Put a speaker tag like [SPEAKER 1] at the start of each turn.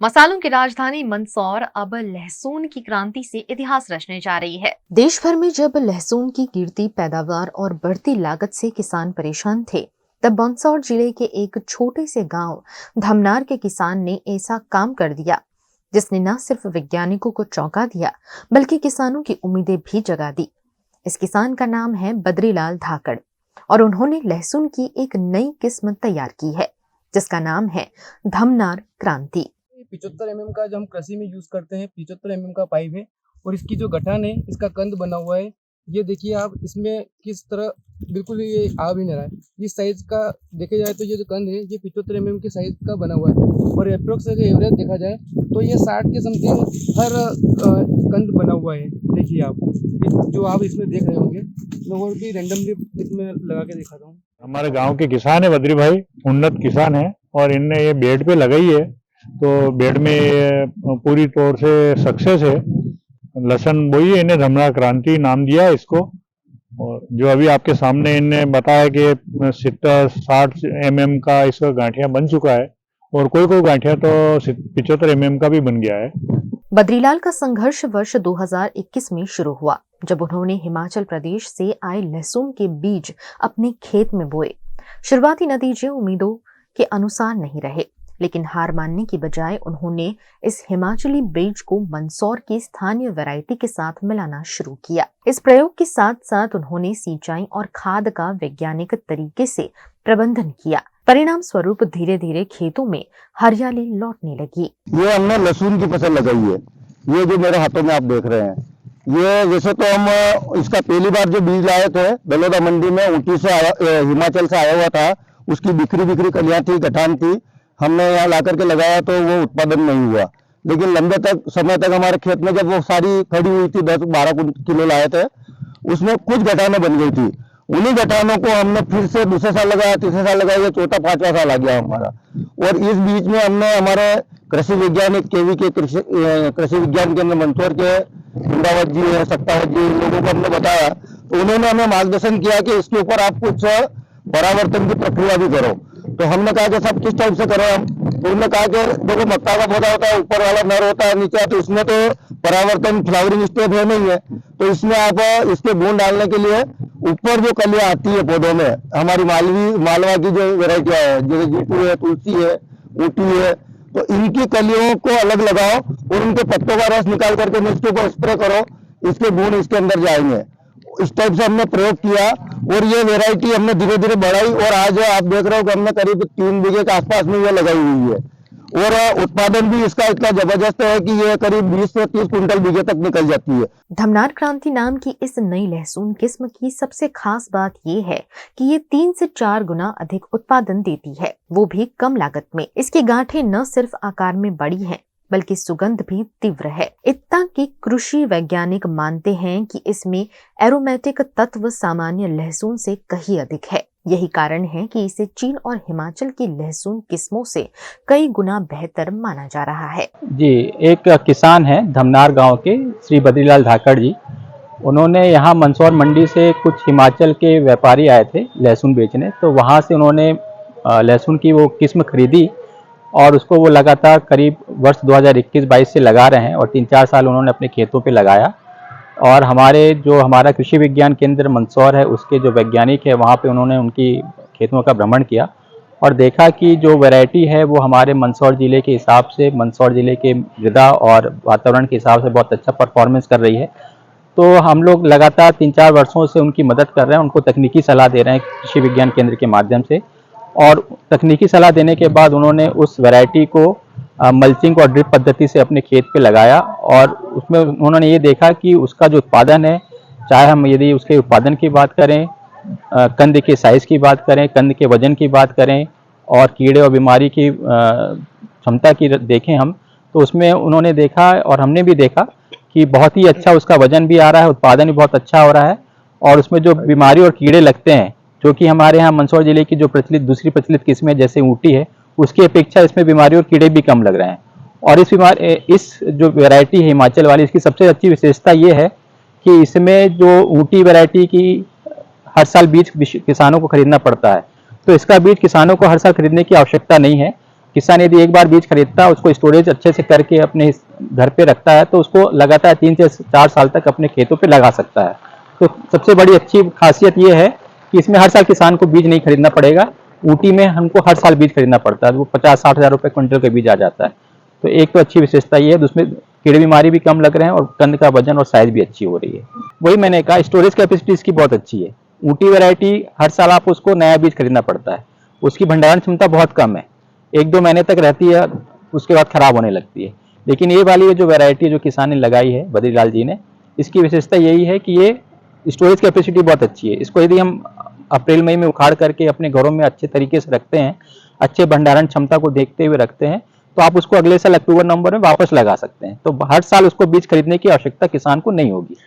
[SPEAKER 1] मसालों की राजधानी मंदसौर अब लहसुन की क्रांति से इतिहास रचने जा रही है। देश भर में जब लहसुन की गिरती पैदावार और बढ़ती लागत से किसान परेशान थे, तब मंदसौर जिले के एक छोटे से गांव धमनार के किसान ने ऐसा काम कर दिया जिसने न सिर्फ वैज्ञानिकों को चौंका दिया बल्कि किसानों की उम्मीदें भी जगा दी। इस किसान का नाम है बद्रीलाल धाकड़ और उन्होंने लहसुन की एक नई किस्म तैयार की है जिसका नाम है धमनार क्रांति।
[SPEAKER 2] 75 mm का जो हम कृषि में यूज करते हैं, 75 mm का पाइप है और इसकी जो गठान है, इसका कंद बना हुआ है। ये देखिए आप, इसमें किस तरह बिल्कुल ये आ भी नहीं रहा है। इस साइज का देखे जाए तो ये जो कंद है ये 75 mm के साइज का बना हुआ है और अप्रोक्स अगर एवरेज देखा जाए तो ये 60 के समथिंग हर कंद बना हुआ है। देखिए आप, जो आप इसमें देख रहे होंगे, मैं और भी रैंडमली इसमें लगा के दिखाता हूँ।
[SPEAKER 3] हमारे गांव के किसान है बद्री भाई, उन्नत किसान है और इनने ये बेड पे लगाई है तो बेड में ये पूरी तौर से सक्सेस है। लहसुन बोई है, इन्हें धमनार क्रांति नाम दिया है इसको। और जो अभी आपके सामने इन्हें बताया कि 60 mm का इसका गांठिया बन चुका है और कोई गांठिया तो 75 mm का भी बन गया है।
[SPEAKER 1] बद्रीलाल का संघर्ष वर्ष 2021 में शुरू हुआ जब उन्होंने हिमाचल प्रदेश से आए लहसुन के बीज अपने खेत में बोए। शुरुआती नतीजे उम्मीदों के अनुसार नहीं रहे, लेकिन हार मानने की बजाय उन्होंने इस हिमाचली बीज को मंदसौर की स्थानीय वैरायटी के साथ मिलाना शुरू किया। इस प्रयोग के साथ साथ उन्होंने सिंचाई और खाद का वैज्ञानिक तरीके से प्रबंधन किया। परिणाम स्वरूप धीरे धीरे खेतों में हरियाली लौटने लगी।
[SPEAKER 4] ये हमने लहसुन की फसल लगाई है। ये जो मेरे हाथों में आप देख रहे हैं, ये वैसे तो हम इसका पहली बार जो बीज लाए थे बलौदा मंडी में, ऊटी से हिमाचल से आया हुआ था। उसकी बिखरी कलियां थी, गठान थी। हमने यहाँ ला करके लगाया तो वो उत्पादन नहीं हुआ, लेकिन लंबे समय तक हमारे खेत में जब वो सारी खड़ी हुई थी, 10-12 किलो लाए थे, उसमें कुछ गठानें बन गई थी। उन्हीं गठानों को हमने फिर से दूसरे साल लगाया, तीसरे साल लगाया, चौथा 5वां साल आ गया हमारा। और इस बीच में हमने हमारे कृषि वैज्ञानिक केवी के कृषि विज्ञान केंद्र मंदसौर के इंद्रावत जी है, सत्तावत जी, इन लोगों को हमने बताया तो उन्होंने हमें मार्गदर्शन किया कि इसके ऊपर आप कुछ परावर्तन की प्रक्रिया भी करो। तो हमने कहा कि सब किस टाइप से करो हम, तो उन्होंने कहा कि देखो मक्का का पौधा होता है, ऊपर वाला नर होता है, नीचे, तो इसमें तो परावर्तन फ्लावरिंग स्टेप है नहीं है। तो इसमें आप इसके गुण डालने के लिए ऊपर जो कलियां आती है पौधों में, हमारी मालवा की जो वेराइटियां है, जैसे जीतू है, तुलसी है, ऊटी है, तो इनकी कलियों को अलग लगाओ और उनके पत्तों का रस निकाल करके इसके ऊपर स्प्रे करो, इसके गुण इसके अंदर जाएंगे। इस टाइप से हमने प्रयोग किया और ये वैरायटी हमने धीरे धीरे बढ़ाई और आज आप देख रहे हो कि हमने करीब 3 बीघे के आसपास में ये लगाई हुई है और उत्पादन भी इसका इतना जबरदस्त है कि ये करीब 20 से 30 क्विंटल बीघे तक निकल जाती है।
[SPEAKER 1] धमनार क्रांति नाम की इस नई लहसुन किस्म की सबसे खास बात ये है कि ये 3 से 4 गुना अधिक उत्पादन देती है, वो भी कम लागत में। इसकी गांठें न सिर्फ आकार में बड़ी हैं बल्कि सुगंध भी तीव्र है। इतना कि कृषि वैज्ञानिक मानते हैं कि इसमें एरोमेटिक तत्व सामान्य लहसुन से कहीं अधिक है। यही कारण है कि इसे चीन और हिमाचल की लहसुन किस्मों से कई गुना बेहतर माना जा रहा है।
[SPEAKER 5] जी, एक किसान है धमनार गांव के श्री बद्रीलाल धाकड़ जी। उन्होंने यहाँ मंदसौर मंडी से कुछ हिमाचल के व्यापारी आए थे लहसुन बेचने, तो वहाँ से उन्होंने लहसुन की वो किस्म खरीदी और उसको वो लगातार करीब वर्ष 2021-22 से लगा रहे हैं और 3-4 साल उन्होंने अपने खेतों पे लगाया। और हमारा कृषि विज्ञान केंद्र मंदसौर है, उसके जो वैज्ञानिक है वहाँ पे उन्होंने उनकी खेतों का भ्रमण किया और देखा कि जो वैरायटी है वो हमारे मंदसौर ज़िले के हिसाब से, मंदसौर ज़िले के मृदा और वातावरण के हिसाब से बहुत अच्छा परफॉर्मेंस कर रही है। तो हम लोग लगातार 3-4 वर्षों से उनकी मदद कर रहे हैं, उनको तकनीकी सलाह दे रहे हैं कृषि विज्ञान केंद्र के माध्यम से। और तकनीकी सलाह देने के बाद उन्होंने उस वैरायटी को मल्चिंग और ड्रिप पद्धति से अपने खेत पे लगाया और उसमें उन्होंने ये देखा कि उसका जो उत्पादन है, चाहे हम यदि उसके उत्पादन की बात करें, कंद के साइज़ की बात करें, कंद के वजन की बात करें और कीड़े और बीमारी की क्षमता की देखें हम, तो उसमें उन्होंने देखा और हमने भी देखा कि बहुत ही अच्छा उसका वजन भी आ रहा है, उत्पादन भी बहुत अच्छा हो रहा है। और उसमें जो बीमारी और कीड़े लगते हैं, जो कि हमारे यहाँ मंदसौर जिले की जो दूसरी प्रचलित किस्में जैसे ऊटी है, उसकी अपेक्षा इसमें बीमारी और कीड़े भी कम लग रहे हैं। और इस जो वैरायटी है हिमाचल वाली, इसकी सबसे अच्छी विशेषता ये है कि इसमें जो ऊटी वैरायटी की हर साल बीज किसानों को खरीदना पड़ता है, तो इसका बीज किसानों को हर साल खरीदने की आवश्यकता नहीं है। किसान यदि एक बार बीज खरीदता है, उसको स्टोरेज अच्छे से करके अपने घर पे रखता है, तो उसको लगातार 3 से 4 साल तक अपने खेतों पे लगा सकता है। तो सबसे बड़ी अच्छी खासियत ये है कि इसमें हर साल किसान को बीज नहीं खरीदना पड़ेगा। ऊटी में हमको हर साल बीज खरीदना पड़ता है, वो 50-60 हज़ार रुपये क्विंटल का बीज आ जाता है। तो एक तो अच्छी विशेषता ये है, उसमें कीड़े बीमारी भी कम लग रहे हैं और कंद का वजन और साइज भी अच्छी हो रही है। वही मैंने कहा, स्टोरेज कैपेसिटी इसकी बहुत अच्छी है। ऊटी वैरायटी हर साल आप उसको नया बीज खरीदना पड़ता है, उसकी भंडारण क्षमता बहुत कम है, 1-2 महीने तक रहती है, उसके बाद खराब होने लगती है। लेकिन ये वाली जो वैरायटी जो किसान ने लगाई है बद्रीलाल जी ने, इसकी विशेषता यही है कि ये स्टोरेज कैपेसिटी बहुत अच्छी है। इसको यदि हम अप्रैल मई में उखाड़ करके अपने घरों में अच्छे तरीके से रखते हैं, अच्छे भंडारण क्षमता को देखते हुए रखते हैं, तो आप उसको अगले साल अक्टूबर नवंबर में वापस लगा सकते हैं। तो हर साल उसको बीज खरीदने की आवश्यकता किसान को नहीं होगी।